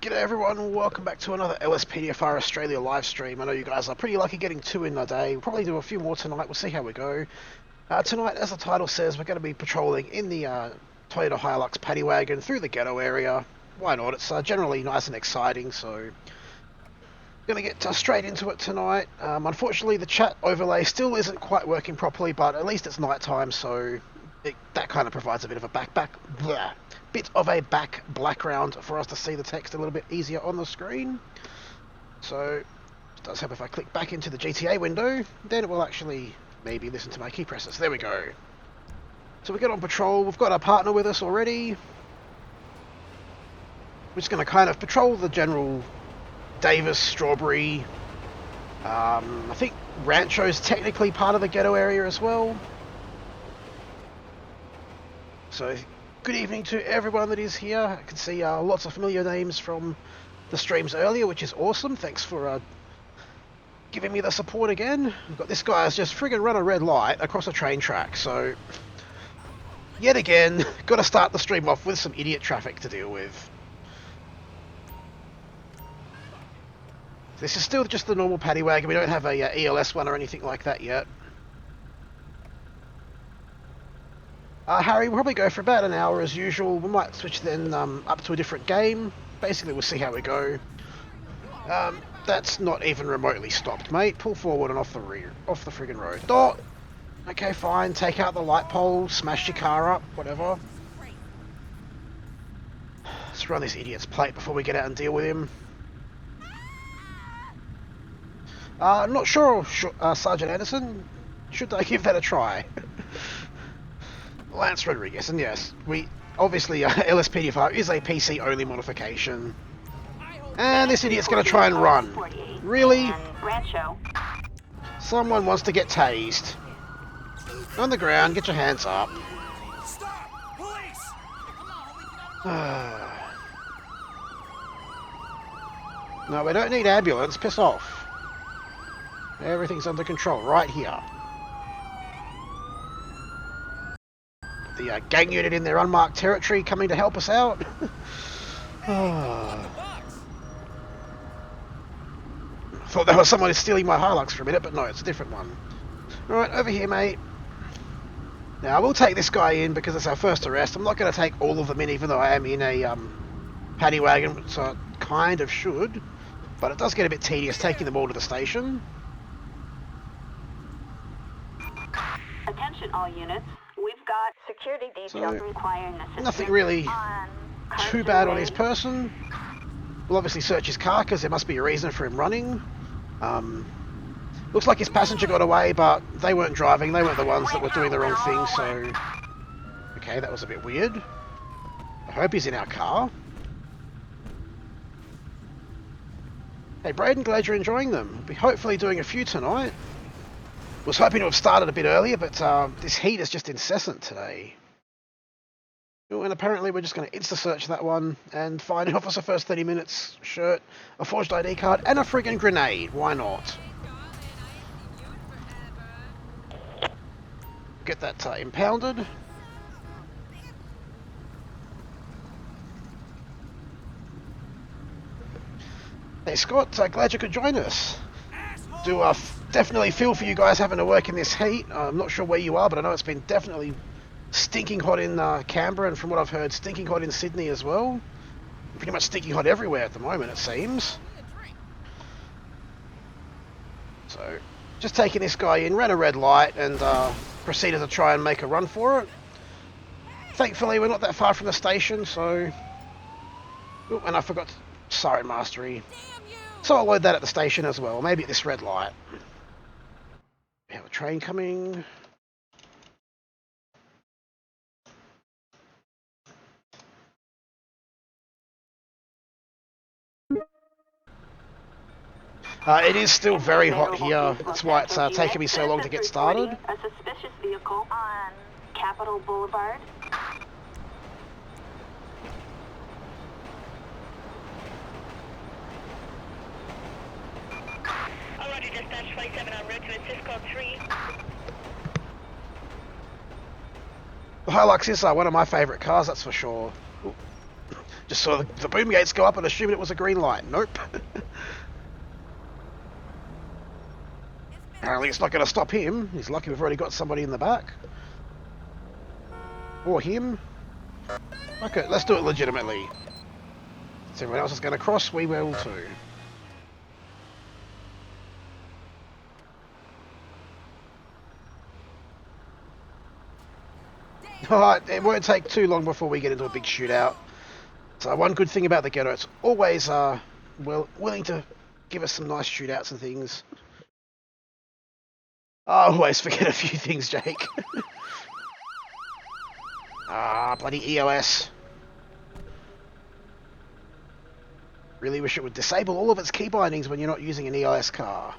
G'day everyone, welcome back to another LSPDFR Australia live stream. I know you guys are pretty lucky getting 2 in a day. We'll probably do a few more tonight, we'll see how we go. Tonight, as the title says, we're going to be patrolling in the Toyota Hilux Paddy Wagon through the Ghetto area. Why not? It's generally nice and exciting, so... Going to get straight into it tonight. Unfortunately, the chat overlay still isn't quite working properly, but at least it's night time, so that kind of provides a bit of a background for us to see the text a little bit easier on the screen. So it does help if I click back into the GTA window, then it will actually maybe listen to my key presses. There we go. So we get on patrol. We've got our partner with us already. We're just going to kind of patrol the general Davis, Strawberry. I think Rancho's technically part of the Ghetto area as well. So good evening to everyone that is here. I can see lots of familiar names from the streams earlier, which is awesome. Thanks for giving me the support again. We've got this guy who's just friggin' run a red light across a train track, so yet again, got to start the stream off with some idiot traffic to deal with. This is still just the normal paddy wagon. We don't have a ELS one or anything like that yet. Harry, we'll probably go for about an hour as usual. We might switch then up to a different game. Basically, we'll see how we go. That's not even remotely stopped, mate. Pull forward and off the friggin' road. Oh! Okay, fine. Take out the light pole, smash your car up, whatever. Let's run this idiot's plate before we get out and deal with him. I'm not sure, Sergeant Anderson. Should I give that a try? Lance Rodriguez, and yes, we obviously LSPDFR is a PC only modification. And this idiot's going to try and run. Really? Someone wants to get tased. On the ground, get your hands up. No, we don't need ambulance, piss off. Everything's under control right here. The gang unit in their unmarked territory coming to help us out. Thought there was someone stealing my Hilux for a minute, but no, it's a different one. Alright, over here, mate. Now, I will take this guy in because it's our first arrest. I'm not going to take all of them in, even though I am in a paddy wagon, so I kind of should. But it does get a bit tedious taking them all to the station. Attention all units. We've got security details requiring assistance. Nothing really too bad on his person. We'll obviously search his car because there must be a reason for him running. Looks like his passenger got away, but they weren't driving. They weren't the ones that were doing the wrong thing, so... Okay, that was a bit weird. I hope he's in our car. Hey, Braden, glad you're enjoying them. We'll be hopefully doing a few tonight. Was hoping to have started a bit earlier, but this heat is just incessant today. Oh, and apparently we're just going to insta-search that one and find an officer first 30 minutes shirt, a forged ID card, and a friggin' grenade. Why not? Get that impounded. Hey Scott, glad you could join us. Do definitely feel for you guys having to work in this heat. I'm not sure where you are, but I know it's been definitely stinking hot in Canberra, and from what I've heard, stinking hot in Sydney as well. Pretty much stinking hot everywhere at the moment, it seems. So, just taking this guy in, ran a red light, and proceeded to try and make a run for it. Thankfully, we're not that far from the station, so... Oh, and I forgot Siren Mastery. So I'll load that at the station as well, maybe at this red light. We have a train coming. It is still very hot here, that's why it's taking me so long to get started. A suspicious vehicle on Capitol Boulevard. Alrighty, dispatch 27 en route to assist call 3. The Hilux is one of my favourite cars, that's for sure. Ooh. just saw the boom gates go up and assumed it was a green light. Nope. Apparently it's not going to stop him. He's lucky we've already got somebody in the back. Or him. Okay, let's do it legitimately. If everyone else is going to cross, we will too. Alright, it won't take too long before we get into a big shootout. So one good thing about the Ghetto, it's always willing to give us some nice shootouts and things. I always forget a few things, Jake. Bloody EOS. Really wish it would disable all of its key bindings when you're not using an EOS car.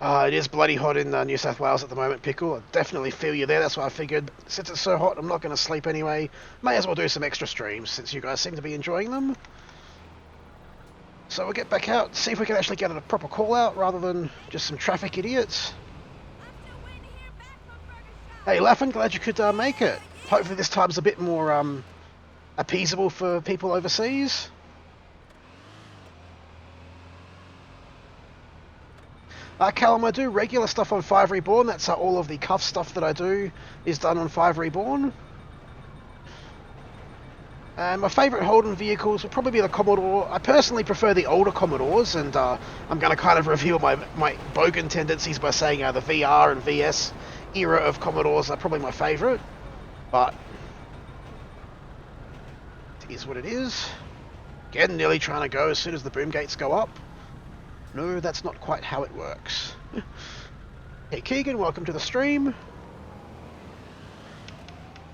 It is bloody hot in New South Wales at the moment, Pickle. I definitely feel you there. That's why I figured, since it's so hot, I'm not going to sleep anyway. May as well do some extra streams, since you guys seem to be enjoying them. So we'll get back out, see if we can actually get a proper call out, rather than just some traffic idiots. Hey Laffin, glad you could make it. Hopefully this time's a bit more appeasable for people overseas. Callum, I do regular stuff on 5 Reborn. That's all of the cuff stuff that I do is done on 5 Reborn. And my favourite Holden vehicles would probably be the Commodore. I personally prefer the older Commodores, and I'm going to kind of reveal my bogan tendencies by saying the VR and VS era of Commodores are probably my favourite. But it is what it is. Again, nearly trying to go as soon as the boom gates go up. No, that's not quite how it works. Hey Keegan, welcome to the stream.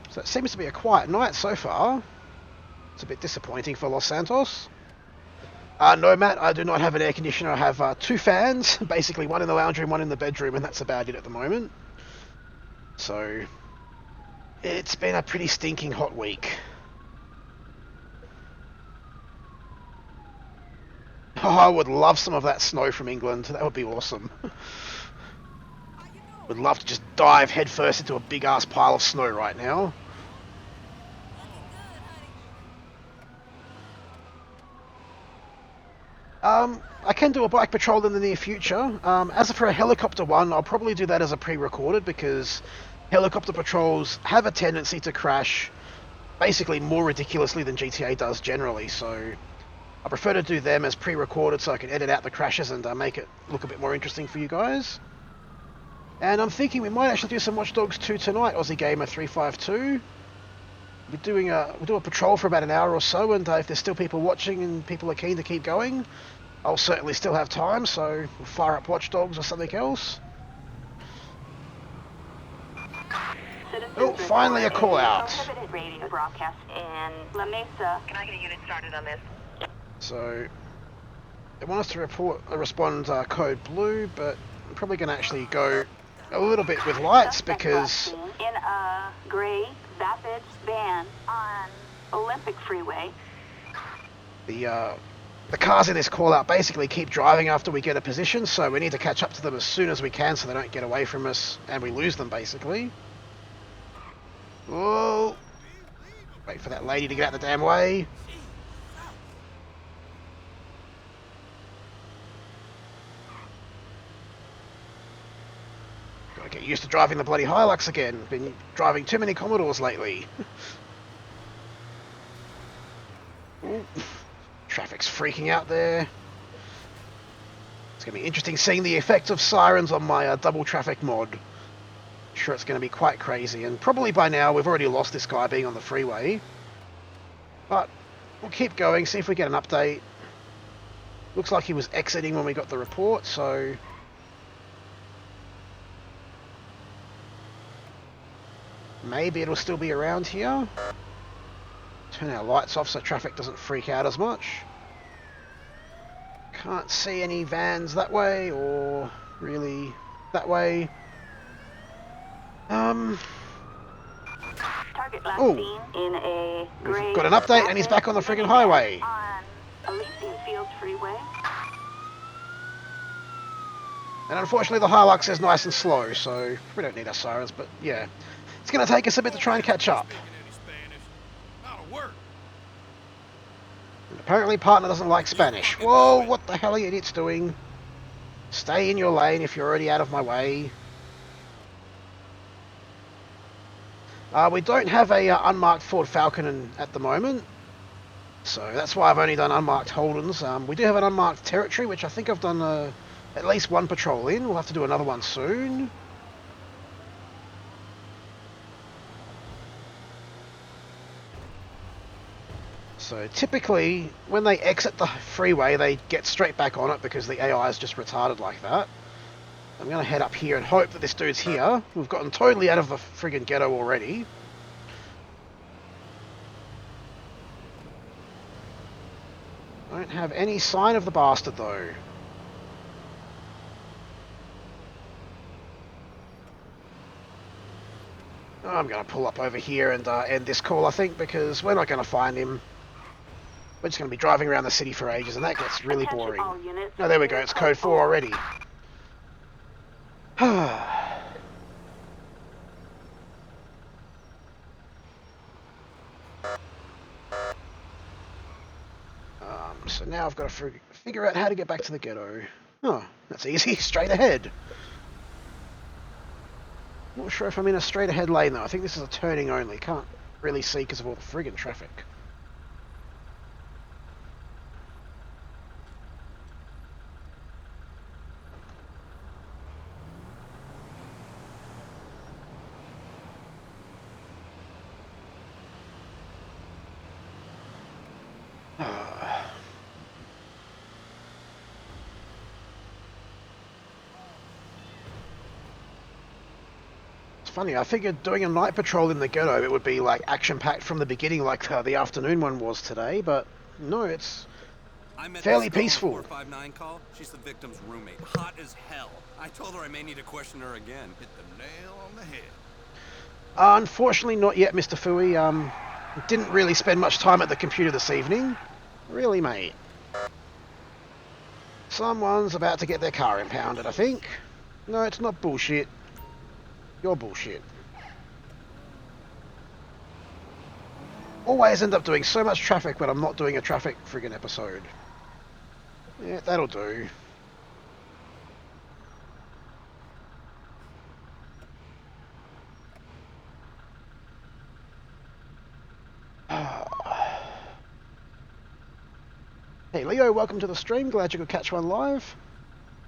So it seems to be a quiet night so far. It's a bit disappointing for Los Santos. No, Matt, I do not have an air conditioner. I have 2 fans, basically one in the lounge room, one in the bedroom, and that's about it at the moment. So, it's been a pretty stinking hot week. Oh, I would love some of that snow from England. That would be awesome. Would love to just dive headfirst into a big-ass pile of snow right now. I can do a bike patrol in the near future. As for a helicopter one, I'll probably do that as a pre-recorded because helicopter patrols have a tendency to crash basically more ridiculously than GTA does generally, so I prefer to do them as pre-recorded so I can edit out the crashes and make it look a bit more interesting for you guys. And I'm thinking we might actually do some Watch Dogs 2 tonight, Aussie Gamer 352. We'll do a patrol for about an hour or so, and if there's still people watching and people are keen to keep going, I'll certainly still have time, so we'll fire up Watch Dogs or something else. Oh, finally a call out. Radio broadcast in La Mesa. Can I get a unit started on this? So, they want us to respond code blue, but I'm probably going to actually go a little bit with lights because in a gray Vapid van on Olympic Freeway. The cars in this call out basically keep driving after we get a position, so we need to catch up to them as soon as we can so they don't get away from us and we lose them basically. Whoa! Wait for that lady to get out the damn way. Gotta get used to driving the bloody Hilux again. Been driving too many Commodores lately. Ooh. Traffic's freaking out there. It's going to be interesting seeing the effect of sirens on my double traffic mod. I'm sure it's going to be quite crazy, and probably by now we've already lost this guy being on the freeway. But we'll keep going, see if we get an update. Looks like he was exiting when we got the report, so maybe it'll still be around here. Turn our lights off so traffic doesn't freak out as much. Can't see any vans that way, or really that way. Target last seen in a gray. We've got an update and he's back on the friggin' highway. On Elysian Fields Freeway. And unfortunately the Hilux is nice and slow, so we don't need our sirens, but yeah. It's going to take us a bit to try and catch up. And apparently partner doesn't like Spanish. Whoa, what the hell are you idiots doing? Stay in your lane if you're already out of my way. We don't have a unmarked Ford Falcon at the moment, so that's why I've only done unmarked Holdens. We do have an unmarked Territory, which I think I've done at least one patrol in. We'll have to do another one soon. So typically, when they exit the freeway, they get straight back on it because the AI is just retarded like that. I'm going to head up here and hope that this dude's here. We've gotten totally out of the friggin' ghetto already. Don't have any sign of the bastard though. I'm going to pull up over here and end this call, I think, because we're not going to find him. We're just going to be driving around the city for ages, and that gets really boring. Oh, there we go. It's code 4 already. So now I've got to figure out how to get back to the ghetto. Oh, that's easy. Straight ahead. Not sure if I'm in a straight ahead lane though. I think this is a turning only. Can't really see because of all the friggin' traffic. Funny, I figured doing a night patrol in the ghetto, it would be like action-packed from the beginning like the afternoon one was today, but no, it's fairly peaceful. 459 call. She's the victim's roommate. Hot as hell. I told her I may need to question her again. Hit the nail on the head. Unfortunately not yet, Mr. Fooey. Didn't really spend much time at the computer this evening. Really, mate. Someone's about to get their car impounded, I think. No, it's not bullshit. You're bullshit. Always end up doing so much traffic when I'm not doing a traffic friggin' episode. Yeah, that'll do. Hey Leo, welcome to the stream. Glad you could catch one live.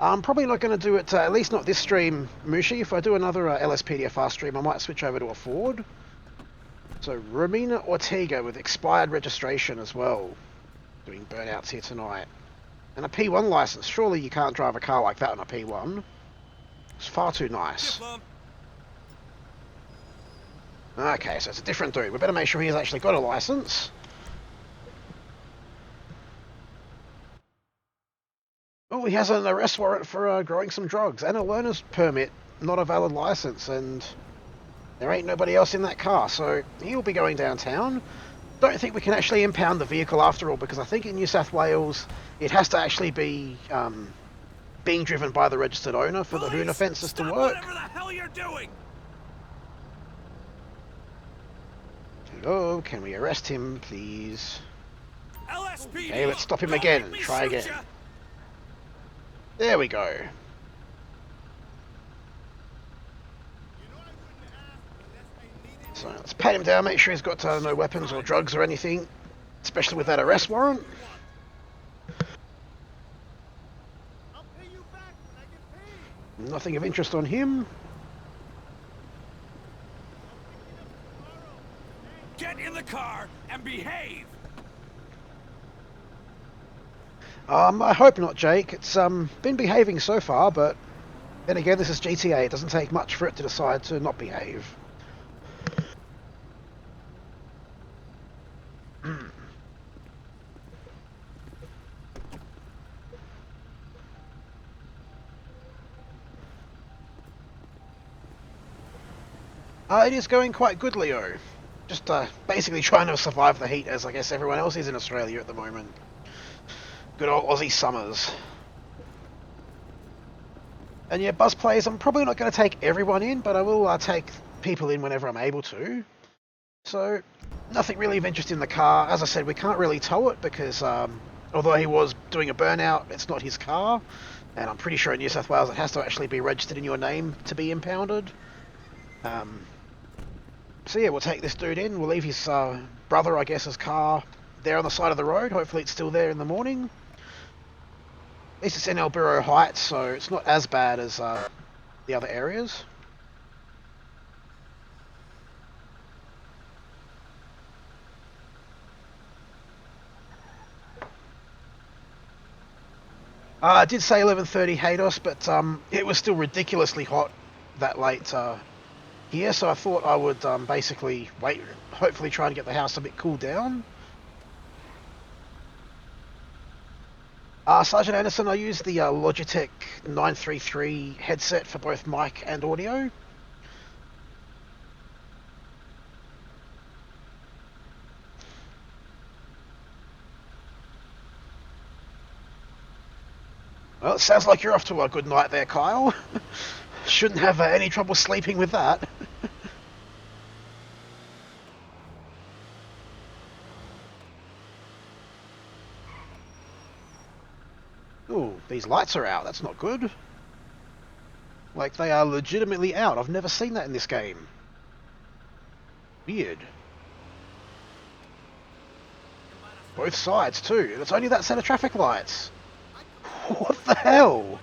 I'm probably not going to do it, at least not this stream, Mushi. If I do another LSPDFR stream, I might switch over to a Ford. So, Romina Ortega with expired registration as well. Doing burnouts here tonight. And a P1 license. Surely you can't drive a car like that on a P1. It's far too nice. Okay, so it's a different dude. We better make sure he's actually got a license. Oh, he has an arrest warrant for growing some drugs and a learner's permit, not a valid license, and there ain't nobody else in that car, so he'll be going downtown. Don't think we can actually impound the vehicle after all, because I think in New South Wales it has to actually be being driven by the registered owner for the hoon offences to work. Whatever the hell you're doing. Hello, can we arrest him, please? LSPD. Okay, let's stop him again and try again. There we go. So let's pat him down, make sure he's got no weapons or drugs or anything, especially with that arrest warrant. Nothing of interest on him. Get in the car and behave. I hope not, Jake. It's been behaving so far, but then again, this is GTA. It doesn't take much for it to decide to not behave. It is going quite good, Leo. Just basically trying to survive the heat, as I guess everyone else is in Australia at the moment. Good old Aussie summers. And yeah, bus plays, I'm probably not going to take everyone in, but I will take people in whenever I'm able to. So, nothing really of interest in the car. As I said, we can't really tow it because although he was doing a burnout, it's not his car. And I'm pretty sure in New South Wales it has to actually be registered in your name to be impounded. So yeah, we'll take this dude in. We'll leave his brother, I guess, his car there on the side of the road. Hopefully it's still there in the morning. At least it's in Albureau Heights, so it's not as bad as the other areas. I did say 11:30 Haydos, but it was still ridiculously hot that late here, so I thought I would basically wait, hopefully try and get the house a bit cooled down. Sergeant Anderson, I used the Logitech 933 headset for both mic and audio. Well, it sounds like you're off to a good night there, Kyle. Shouldn't have any trouble sleeping with that. Ooh, these lights are out. That's not good. Like, they are legitimately out. I've never seen that in this game. Weird. Both sides, too. And it's only that set of traffic lights. What the hell?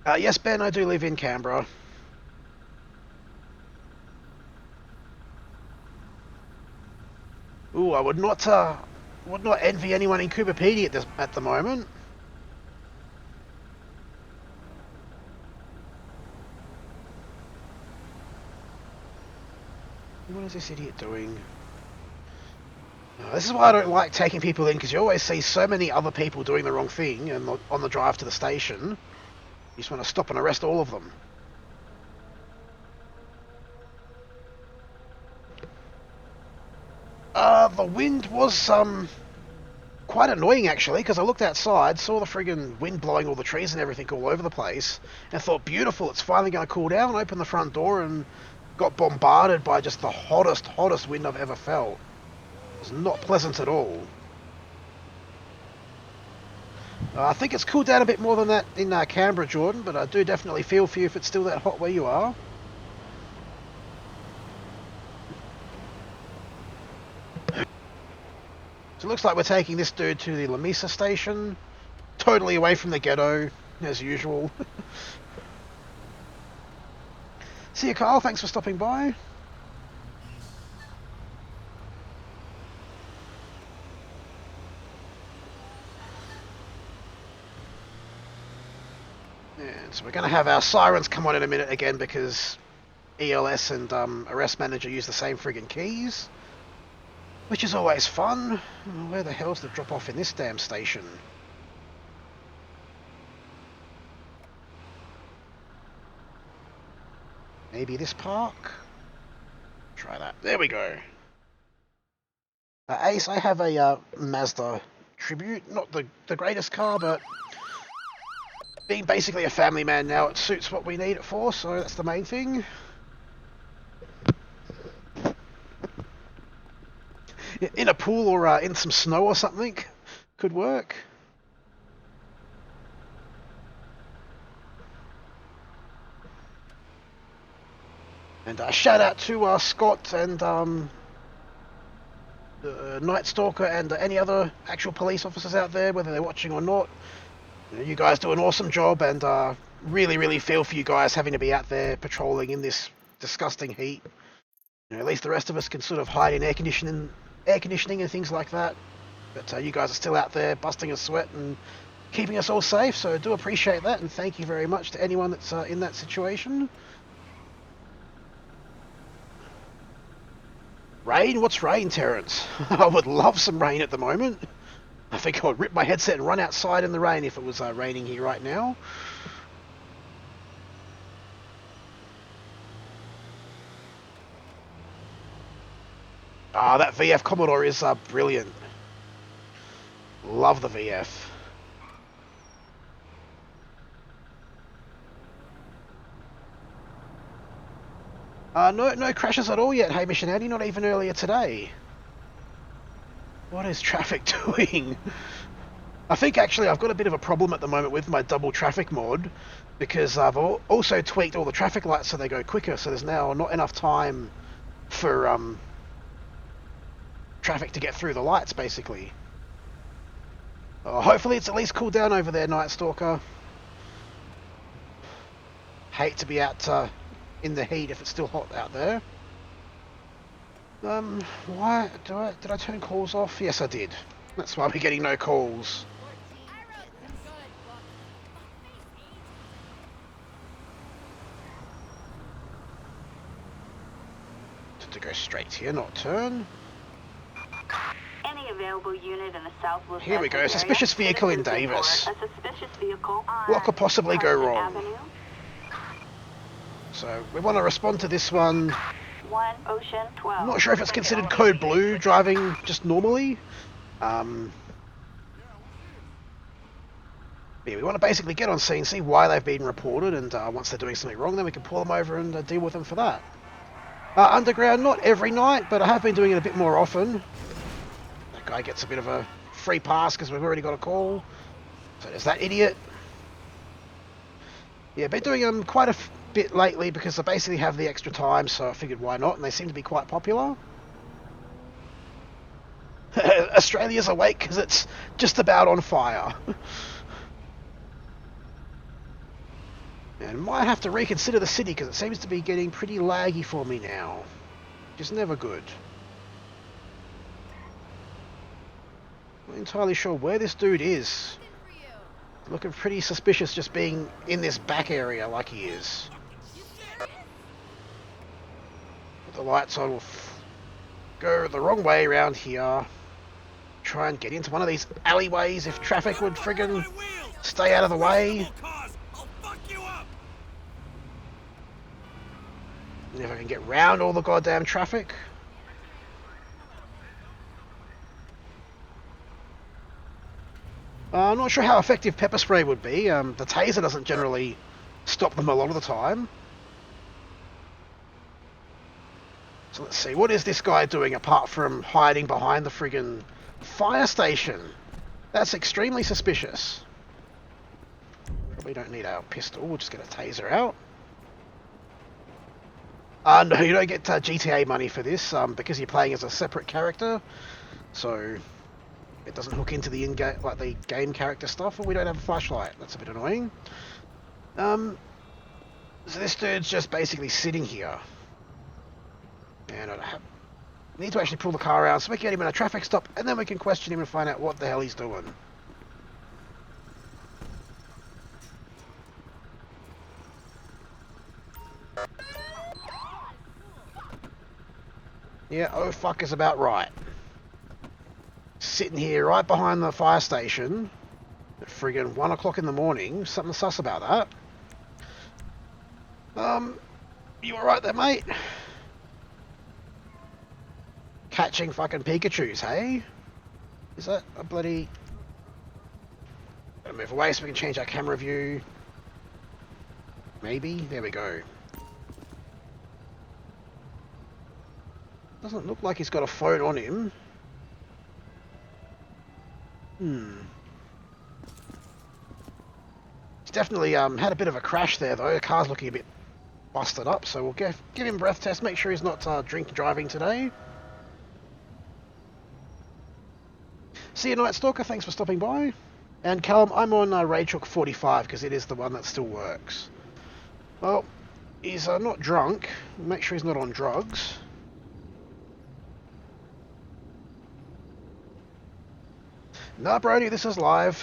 Yes, Ben, I do live in Canberra. Ooh, I would not envy anyone in Cooper Pedy at the moment. What is this idiot doing? This is why I don't like taking people in, because you always see so many other people doing the wrong thing and on the drive to the station. You just want to stop and arrest all of them. The wind was quite annoying actually, because I looked outside, saw the friggin' wind blowing all the trees and everything all over the place, and thought, beautiful, it's finally going to cool down. Opened the front door and got bombarded by just the hottest wind I've ever felt. It was not pleasant at all. I think it's cooled down a bit more than that in Canberra, Jordan, but I do definitely feel for you if it's still that hot where you are. So it looks like we're taking this dude to the Lamesa station, totally away from the ghetto, as usual. See you, Kyle. Thanks for stopping by. And so we're going to have our sirens come on in a minute again, because ELS and Arrest Manager use the same friggin' keys. Which is always fun. Where the hell's the drop off in this damn station? Maybe this park? Try that. There we go. Ace, I have a Mazda Tribute. Not the greatest car, but being basically a family man now, it suits what we need it for, so that's the main thing. In a pool or in some snow or something could work. And shout out to Scott and Night Stalker and any other actual police officers out there, whether they're watching or not. You guys do an awesome job, and really feel for you guys having to be out there patrolling in this disgusting heat. At least the rest of us can sort of hide in air conditioning and things like that, but you guys are still out there busting a sweat and keeping us all safe, so I do appreciate that, and thank you very much to anyone that's in that situation. Rain? What's rain, Terrence? I would love some rain at the moment. I think I would rip my headset and run outside in the rain if it was raining here right now. That VF Commodore is brilliant. Love the VF. No crashes at all yet, Hamish and Andy, not even earlier today. What is traffic doing? I think actually I've got a bit of a problem at the moment with my double traffic mod, because I've also tweaked all the traffic lights so they go quicker, so there's now not enough time for traffic to get through the lights, basically. Hopefully it's at least cooled down over there, Night Stalker. Hate to be out in the heat if it's still hot out there. Why did I turn calls off? Yes, I did. That's why we're getting no calls. To go straight here, not turn. Any available unit in the southwest. Here we go. Suspicious vehicle in Davis. A suspicious vehicle on What could possibly go wrong? Avenue. So we want to respond to this one. 1 Ocean 12. I'm not sure if it's considered code blue driving just normally. Yeah, we want to basically get on scene, see why they've been reported, and once they're doing something wrong, then we can pull them over and deal with them for that. Underground, not every night, but I have been doing it a bit more often. That guy gets a bit of a free pass because we've already got a call. So there's that idiot. Yeah, been doing them quite a bit lately because I basically have the extra time, so I figured why not, and they seem to be quite popular. Australia's awake because it's just about on fire. And might have to reconsider the city because it seems to be getting pretty laggy for me now. Which is never good. Not entirely sure where this dude is. Looking pretty suspicious just being in this back area like he is. Put the lights on, we'll go the wrong way around here. Try and get into one of these alleyways if traffic would friggin' stay out of the way. And if I can get round all the goddamn traffic. I'm not sure how effective pepper spray would be. The taser doesn't generally stop them a lot of the time. So let's see, what is this guy doing apart from hiding behind the friggin' fire station? That's extremely suspicious. Probably don't need our pistol, we'll just get a taser out. No, you don't get GTA money for this because you're playing as a separate character, so it doesn't hook into the in-game, like the game character stuff, and we don't have a flashlight. That's a bit annoying. So this dude's just basically sitting here, and I need to actually pull the car around so we can get him in a traffic stop, and then we can question him and find out what the hell he's doing. Yeah, oh fuck is about right. Sitting here right behind the fire station at friggin' 1 o'clock in the morning. Something sus about that. You alright there, mate? Catching fucking Pikachus, hey? Is that a bloody... Gotta move away so we can change our camera view. Maybe? There we go. Doesn't look like he's got a phone on him. He's definitely had a bit of a crash there though. The car's looking a bit busted up, so we'll give him a breath test, make sure he's not drink driving today. See you, Night Stalker, thanks for stopping by. And Callum, I'm on Raychook 45 because it is the one that still works. Well, he's not drunk. Make sure he's not on drugs. Nah, Brody, this is live.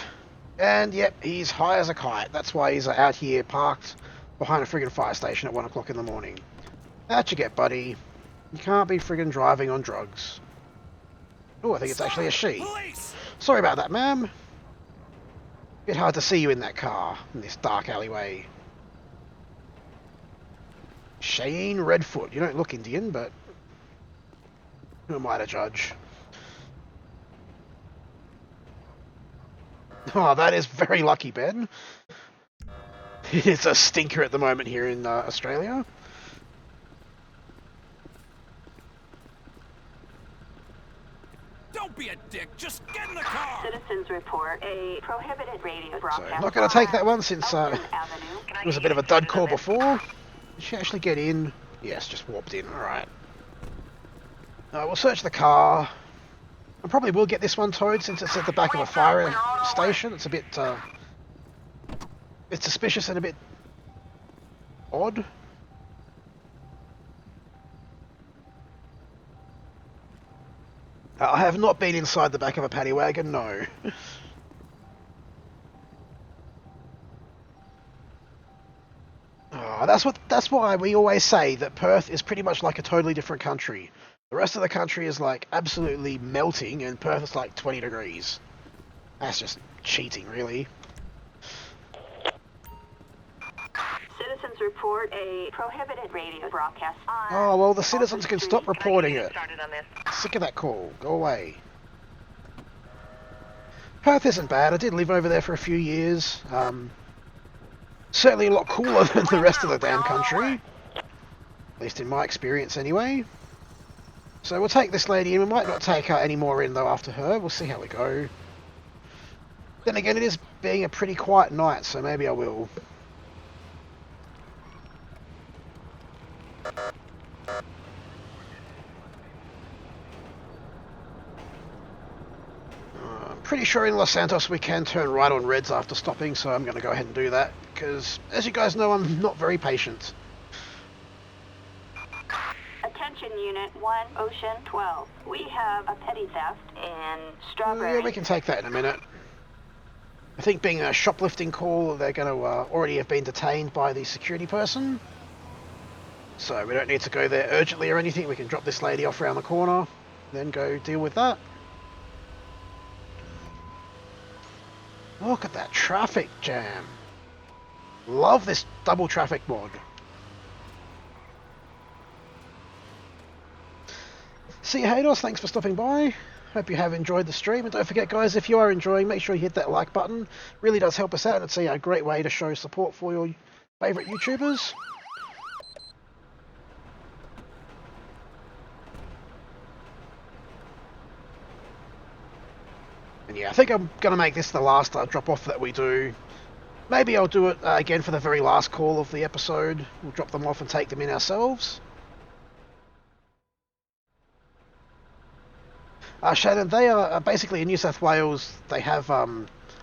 And yep, he's high as a kite. That's why he's out here parked behind a friggin' fire station at 1 o'clock in the morning. Out you get, buddy. You can't be friggin' driving on drugs. Oh, I think it's actually a she. Police! Sorry about that, ma'am. Bit hard to see you in that car, in this dark alleyway. Cheyenne Redfoot. You don't look Indian, but who am I to judge? Oh, that is very lucky, Ben. It's a stinker at the moment here in Australia. Don't be a dick. Just get in the car. Citizens report a prohibited radio broadcast. So, not going to take that one since Avenue. it was a bit of a dud call before. Did she actually get in? Yes, just warped in. Alright. We'll search the car. I probably will get this one towed since it's at the back of a fire station. It's a bit suspicious and a bit odd. I have not been inside the back of a paddy wagon, no. That's why we always say that Perth is pretty much like a totally different country. The rest of the country is like absolutely melting, and Perth is like 20 degrees. That's just cheating, really. Citizens report a prohibited radio broadcast on... Oh, well, the citizens can stop reporting it. Started on this. Sick of that call. Go away. Perth isn't bad. I did live over there for a few years. Certainly a lot cooler than the rest of the damn country. At least in my experience, anyway. So we'll take this lady in. We might not take her any more in, though, after her. We'll see how we go. Then again, it is being a pretty quiet night, so maybe I will. I'm pretty sure in Los Santos we can turn right on reds after stopping, so I'm going to go ahead and do that, because as you guys know, I'm not very patient. Attention Unit 1, Ocean 12. We have a petty theft in Strawberry. Yeah, we can take that in a minute. I think being a shoplifting call, they're going to already have been detained by the security person. So we don't need to go there urgently or anything. We can drop this lady off around the corner, then go deal with that. Look at that traffic jam. Love this double traffic mod. See you haters, thanks for stopping by. Hope you have enjoyed the stream, and don't forget guys, if you are enjoying, make sure you hit that like button. Really does help us out, and it's a great way to show support for your favourite YouTubers. And yeah, I think I'm going to make this the last drop off that we do. Maybe I'll do it again for the very last call of the episode. We'll drop them off and take them in ourselves. Shannon, they are basically in New South Wales. They have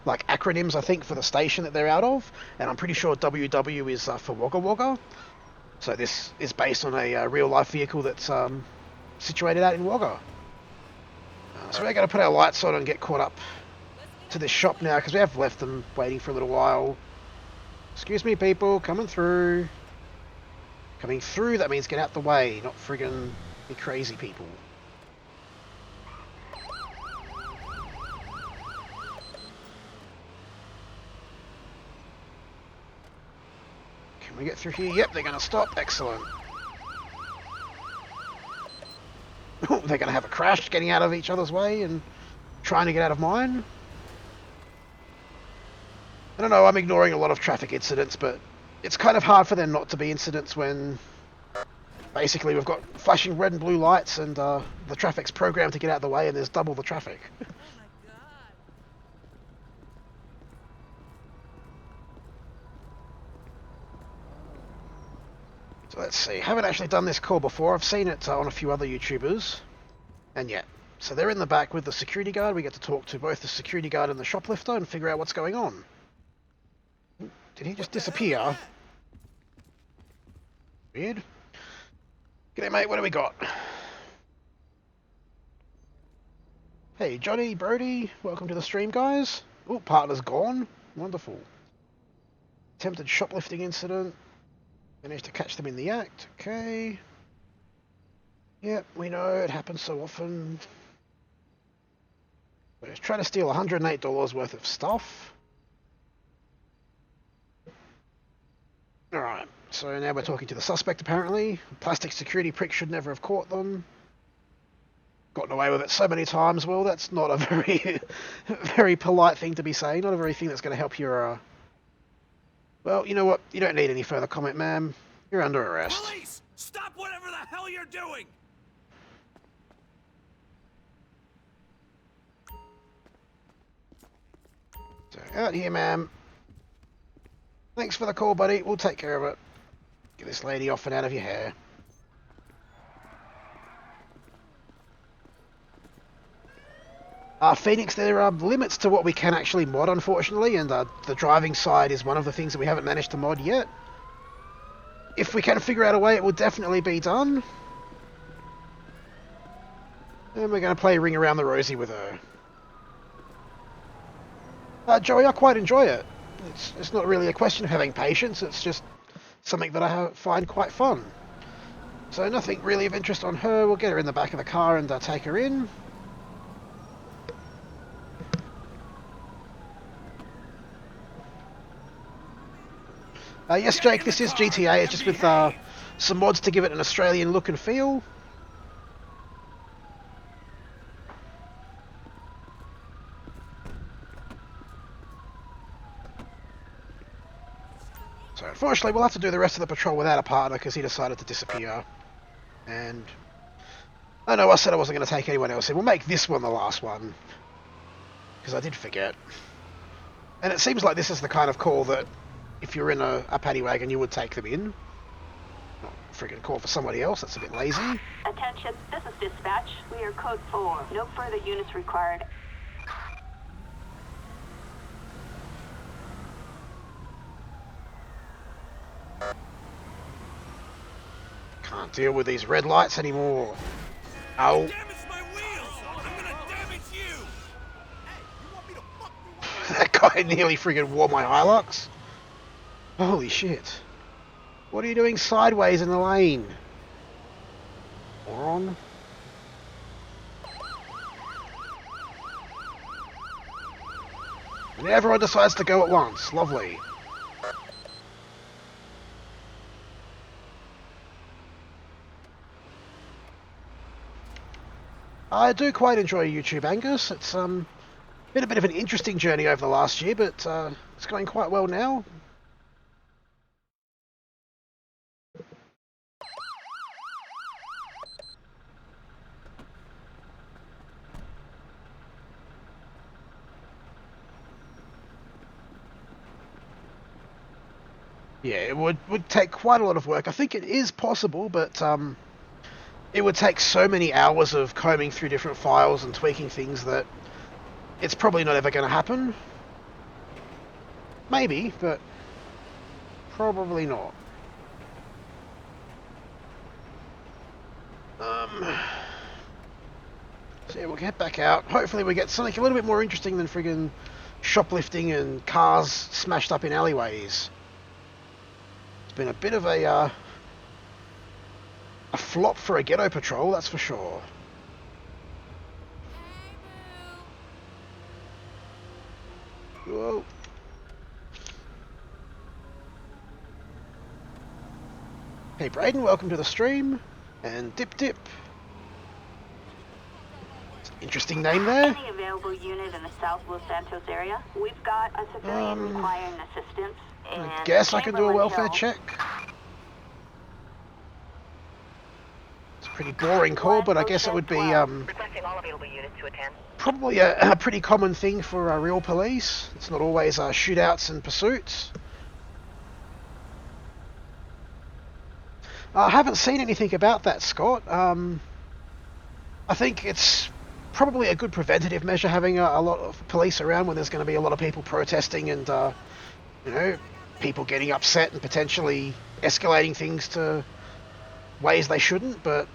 like acronyms, I think, for the station that they're out of, and I'm pretty sure WW is for Wagga Wagga. So this is based on a real life vehicle that's situated out in Wagga. So we're going to put our lights on and get caught up to this shop now, because we have left them waiting for a little while. Excuse me, people, coming through. Coming through, that means get out the way, not friggin' be crazy people. Can we get through here? Yep, they're going to stop. Excellent. They're going to have a crash getting out of each other's way and trying to get out of mine. I don't know, I'm ignoring a lot of traffic incidents, but it's kind of hard for them not to be incidents when basically we've got flashing red and blue lights and the traffic's programmed to get out of the way and there's double the traffic. So let's see, haven't actually done this call before. I've seen it on a few other YouTubers, and yeah, so they're in the back with the security guard. We get to talk to both the security guard and the shoplifter and figure out what's going on. Did he just disappear? Weird. G'day mate, what do we got? Hey Johnny, Brody, welcome to the stream guys. Oh, partner's gone. Wonderful. Attempted shoplifting incident. Managed to catch them in the act, okay. Yep, we know, it happens so often. We're trying to steal $108 worth of stuff. Alright, so now we're talking to the suspect apparently. Plastic security prick should never have caught them. Gotten away with it so many times. Well, that's not a very, very polite thing to be saying. Not a very thing that's going to help your well, you know what? You don't need any further comment, ma'am. You're under arrest. Police! Stop whatever the hell you're doing! So, out here, ma'am. Thanks for the call, buddy. We'll take care of it. Get this lady off and out of your hair. Phoenix, there are limits to what we can actually mod, unfortunately, and the driving side is one of the things that we haven't managed to mod yet. If we can figure out a way, it will definitely be done. And we're going to play Ring Around the Rosie with her. Joey, I quite enjoy it. It's not really a question of having patience, it's just something that I find quite fun. So nothing really of interest on her. We'll get her in the back of the car and take her in. Yes, Jake, this is GTA. It's just with some mods to give it an Australian look and feel. So unfortunately, we'll have to do the rest of the patrol without a partner because he decided to disappear. And I know I said I wasn't going to take anyone else in. We'll make this one the last one because I did forget. And it seems like this is the kind of call that if you're in a paddy wagon, you would take them in. Not friggin' call for somebody else, that's a bit lazy. Attention, this is dispatch. We are code 4. No further units required. Can't deal with these red lights anymore. Oh. Damage my wheels! I'm gonna damage you! Hey, you want me to fuck you up? That guy nearly friggin' wore my Hilux. Holy shit. What are you doing sideways in the lane? Moron. And everyone decides to go at once. Lovely. I do quite enjoy YouTube, Angus. It's been a bit of an interesting journey over the last year, but it's going quite well now. Yeah, it would take quite a lot of work. I think it is possible, but it would take so many hours of combing through different files and tweaking things that it's probably not ever going to happen. Maybe, but probably not. So yeah, we'll get back out. Hopefully we get something a little bit more interesting than friggin' shoplifting and cars smashed up in alleyways. It's been a bit of a flop for a ghetto patrol, that's for sure. Whoa. Hey Braden, welcome to the stream. And Dip Dip. Interesting name there. Any available unit in the South Los Santos area? We've got a civilian requiring assistance. I guess I can do a welfare check. It's a pretty boring call, but I guess it would be Requesting all available units to attend. probably a pretty common thing for real police. It's not always shootouts and pursuits. I haven't seen anything about that, Scott. I think it's probably a good preventative measure having a lot of police around when there's going to be a lot of people protesting and, you know, people getting upset and potentially escalating things to ways they shouldn't. But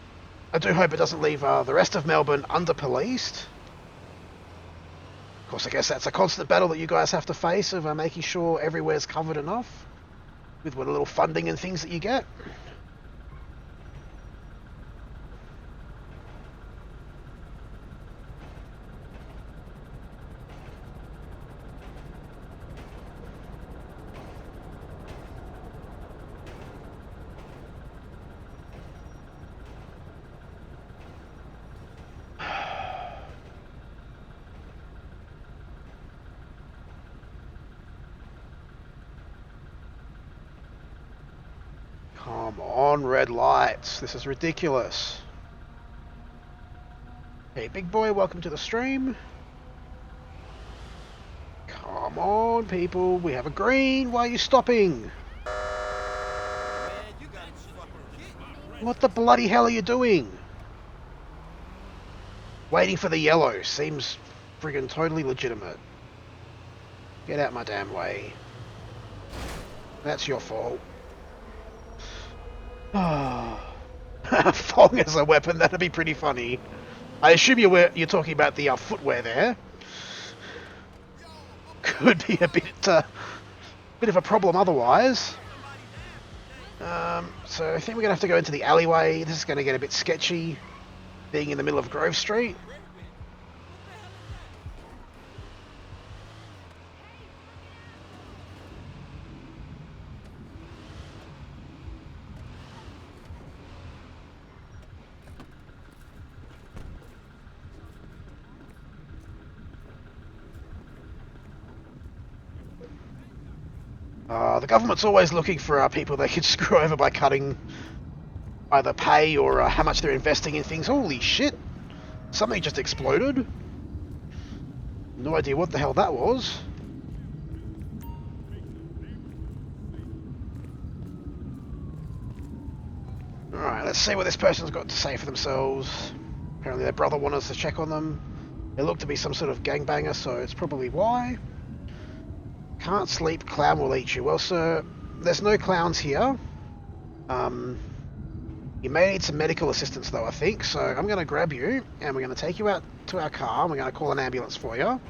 I do hope it doesn't leave the rest of Melbourne under-policed. Of course, I guess that's a constant battle that you guys have to face of making sure everywhere's covered enough with what little funding and things that you get. Come on, red lights. This is ridiculous. Hey, big boy, welcome to the stream. Come Come on, people. We have a green. Why are you stopping? What the bloody hell are you doing? Waiting for the yellow. Seems friggin' totally legitimate. Get out my damn way. That's your fault. Fong as a weapon, that'd be pretty funny. I assume you're talking about the footwear there. Could be a bit of a problem otherwise. So I think we're going to have to go into the alleyway. This is going to get a bit sketchy, being in the middle of Grove Street. The government's always looking for people they could screw over by cutting either pay or how much they're investing in things. Holy shit! Something just exploded. No idea what the hell that was. Alright, let's see what this person's got to say for themselves. Apparently their brother wanted us to check on them. They look to be some sort of gangbanger, so it's probably why. Can't sleep, clown will eat you. Well, sir, there's no clowns here. You may need some medical assistance, though, I think. So I'm going to grab you, and we're going to take you out to our car, and we're going to call an ambulance for you.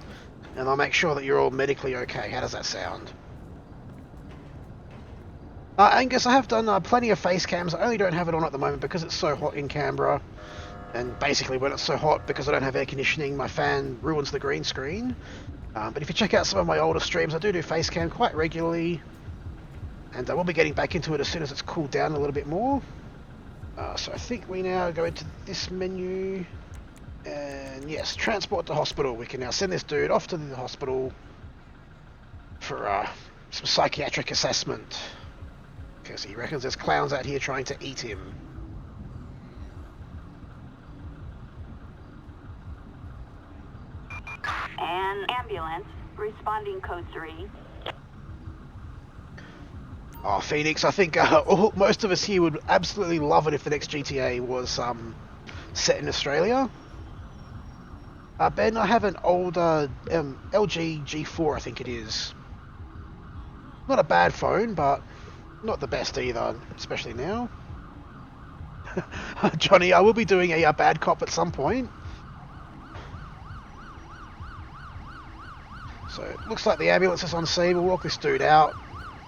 And I'll make sure that you're all medically okay. How does that sound? Angus, I have done plenty of face cams. I only don't have it on at the moment because it's so hot in Canberra. And basically, when it's so hot, because I don't have air conditioning, my fan ruins the green screen. But if you check out some of my older streams, I do face cam quite regularly. And I will be getting back into it as soon as it's cooled down a little bit more. So I think we now go into this menu. And yes, transport to hospital. We can now send this dude off to the hospital for some psychiatric assessment. Because he reckons there's clowns out here trying to eat him. An ambulance, responding code 3. Oh, Phoenix, I think most of us here would absolutely love it if the next GTA was set in Australia. Ben, I have an older LG G4, I think it is. Not a bad phone, but not the best either, especially now. Johnny, I will be doing a bad cop at some point. So, it looks like the ambulance is on scene. We'll walk this dude out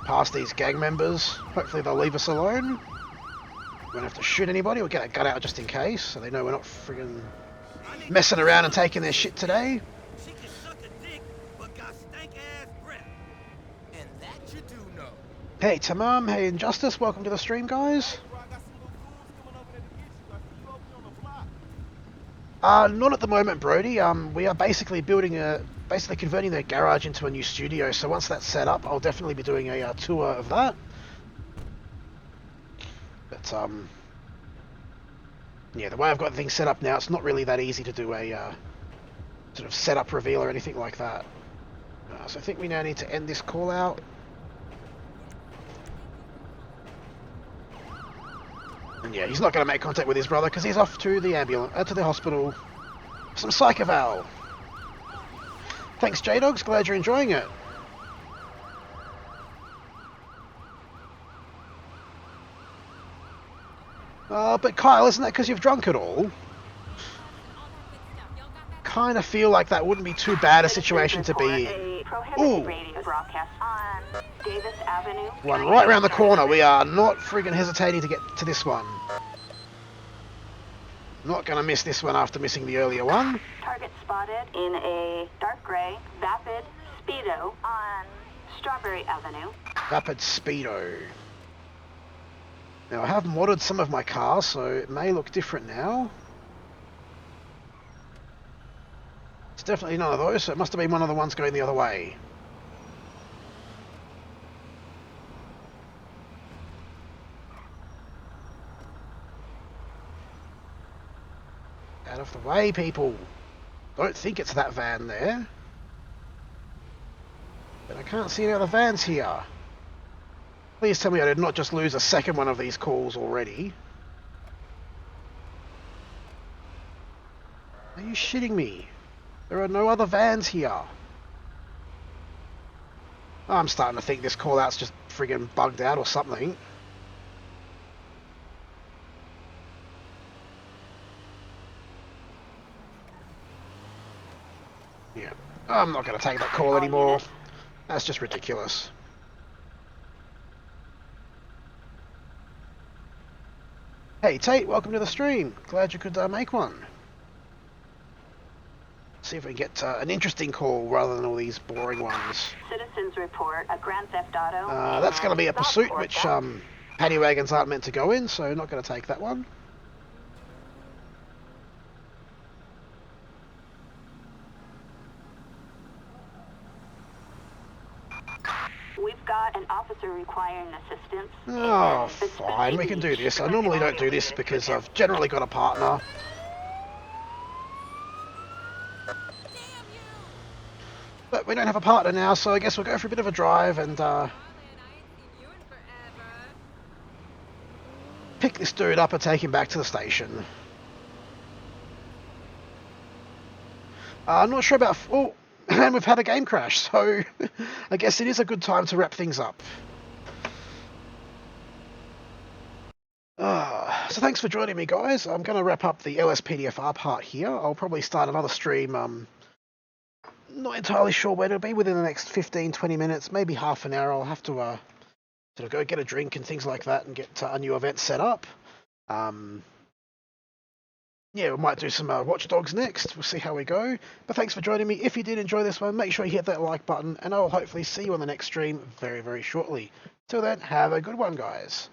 past these gang members. Hopefully they'll leave us alone. We won't have to shoot anybody. We'll get a gun out just in case, so they know we're not friggin' messing around and taking their shit today. She can suck a dick, but got stank-ass breath. And that you do know. Hey Tamam, hey Injustice, welcome to the stream, guys. Not at the moment, Brody. We are basically basically converting their garage into a new studio. So once that's set up, I'll definitely be doing a tour of that. But yeah, the way I've got things set up now, it's not really that easy to do a sort of setup reveal or anything like that. So I think we now need to end this call out. And yeah, he's not going to make contact with his brother because he's off to the ambulance, to the hospital. Some psych eval. Thanks, J-Dogs. Glad you're enjoying it. But Kyle, isn't that because you've drunk it all? Kind of feel like that wouldn't be too bad a situation to be in. Ooh. One right around the corner. We are not friggin' hesitating to get to this one. Not gonna miss this one after missing the earlier one. Target spotted in a dark gray Vapid Speedo on Strawberry Avenue. Vapid Speedo. Now I have modded some of my cars, so it may look different now. It's definitely none of those, so it must have been one of the ones going the other way. Out of the way, people. Don't think it's that van there. I can't see any other vans here. Please tell me I did not just lose a second one of these calls already. Are you shitting me? There are no other vans here. I'm starting to think this call-out's just friggin' bugged out or something. Yeah, I'm not going to take that call anymore. That's just ridiculous. Hey Tate, welcome to the stream. Glad you could make one. See if we can get an interesting call rather than all these boring ones. Citizens report a Grand Theft Auto. That's going to be a pursuit which paddy wagons aren't meant to go in, so not going to take that one. We've got an officer requiring assistance. Oh, fine, we can do this. I normally don't do this because I've generally got a partner. But we don't have a partner now, so I guess we'll go for a bit of a drive and pick this dude up and take him back to the station. I'm not sure about... Oh, and we've had a game crash, so I guess it is a good time to wrap things up. So thanks for joining me, guys. I'm going to wrap up the LSPDFR part here. I'll probably start another stream... Not entirely sure when it'll be, within the next 15-20 minutes, maybe half an hour. I'll have to sort of go get a drink and things like that and get a new event set up. Yeah, we might do some Watch Dogs next. We'll see how we go. But thanks for joining me. If you did enjoy this one, make sure you hit that like button, and I will hopefully see you on the next stream very, very shortly. Till then, have a good one, guys.